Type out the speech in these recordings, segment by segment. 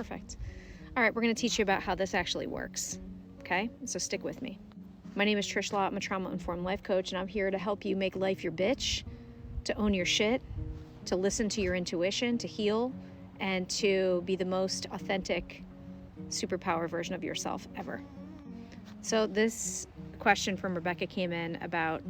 Perfect. All right, we're going to teach you about how this actually works. Okay, so stick with me. My name is Trish Law. I'm a trauma-informed life coach, and I'm here to help you make life your bitch, to own your shit, to listen to your intuition, to heal, and to be the most authentic superpower version of yourself ever. So this question from Rebecca came in about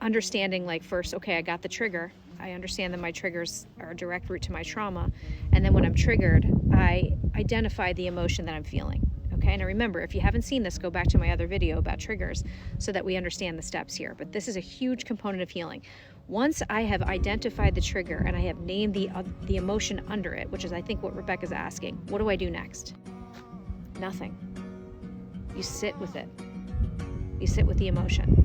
understanding, like, first, okay, I got the trigger. I understand that my triggers are a direct route to my trauma. And then when I'm triggered, I identify the emotion that I'm feeling. Okay, now remember, if you haven't seen this, go back to my other video about triggers so that we understand the steps here. But this is a huge component of healing. Once I have identified the trigger and I have named the emotion under it, which is I think what Rebecca's asking, what do I do next? Nothing. You sit with it. You sit with the emotion.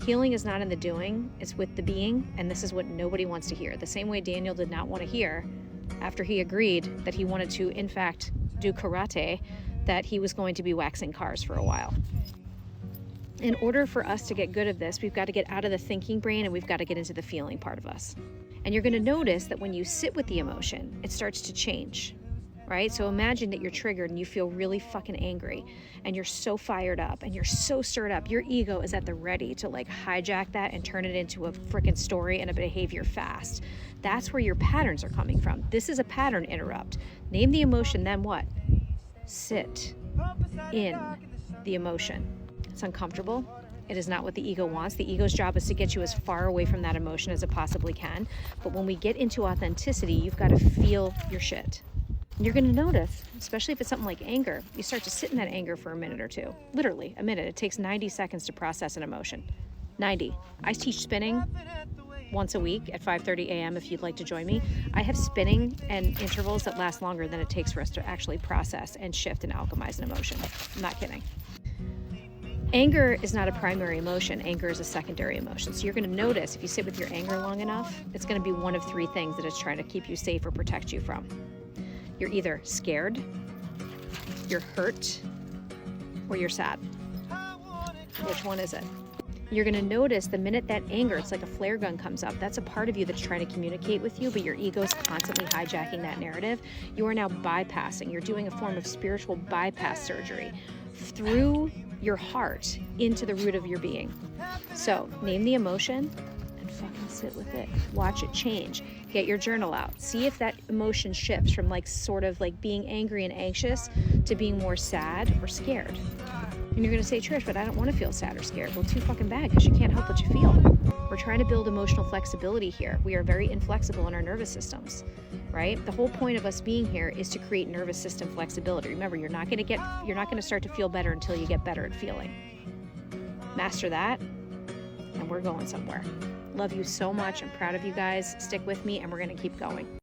Healing is not in the doing, it's with the being, and this is what nobody wants to hear. The same way Daniel did not want to hear, after he agreed that he wanted to, in fact, do karate, that he was going to be waxing cars for a while. In order for us to get good at this, we've got to get out of the thinking brain and we've got to get into the feeling part of us. And you're going to notice that when you sit with the emotion, it starts to change. Right? So imagine that you're triggered and you feel really fucking angry and you're so fired up and you're so stirred up. Your ego is at the ready to like hijack that and turn it into a freaking story and a behavior fast. That's where your patterns are coming from. This is a pattern interrupt. Name the emotion, then what? Sit in the emotion. It's uncomfortable. It is not what the ego wants. The ego's job is to get you as far away from that emotion as it possibly can. But when we get into authenticity, you've got to feel your shit. You're going to notice, especially if it's something like anger, you start to sit in that anger for a minute or two. Literally, a minute. It takes 90 seconds to process an emotion. 90. I teach spinning once a week at 5:30 a.m. if you'd like to join me. I have spinning and intervals that last longer than it takes for us to actually process and shift and alchemize an emotion. I'm not kidding. Anger is not a primary emotion. Anger is a secondary emotion. So you're going to notice if you sit with your anger long enough, it's going to be one of three things that it's trying to keep you safe or protect you from. You're either scared, you're hurt, or you're sad. Which one is it? You're going to notice the minute that anger, it's like a flare gun comes up, that's a part of you that's trying to communicate with you, but your ego is constantly hijacking that narrative. You are now bypassing. You're doing a form of spiritual bypass surgery through your heart into the root of your being. So name the emotion and fucking sit with it. Watch it change. Get your journal out. See if that emotion shifts from like sort of like being angry and anxious to being more sad or scared. And you're going to say, Trish, but I don't want to feel sad or scared. Well, too fucking bad, because you can't help what you feel. We're trying to build emotional flexibility here. We are very inflexible in our nervous systems, right? The whole point of us being here is to create nervous system flexibility. Remember, you're not going to start to feel better until you get better at feeling. Master that, and we're going somewhere. Love you so much. I'm proud of you guys. Stick with me, and we're going to keep going.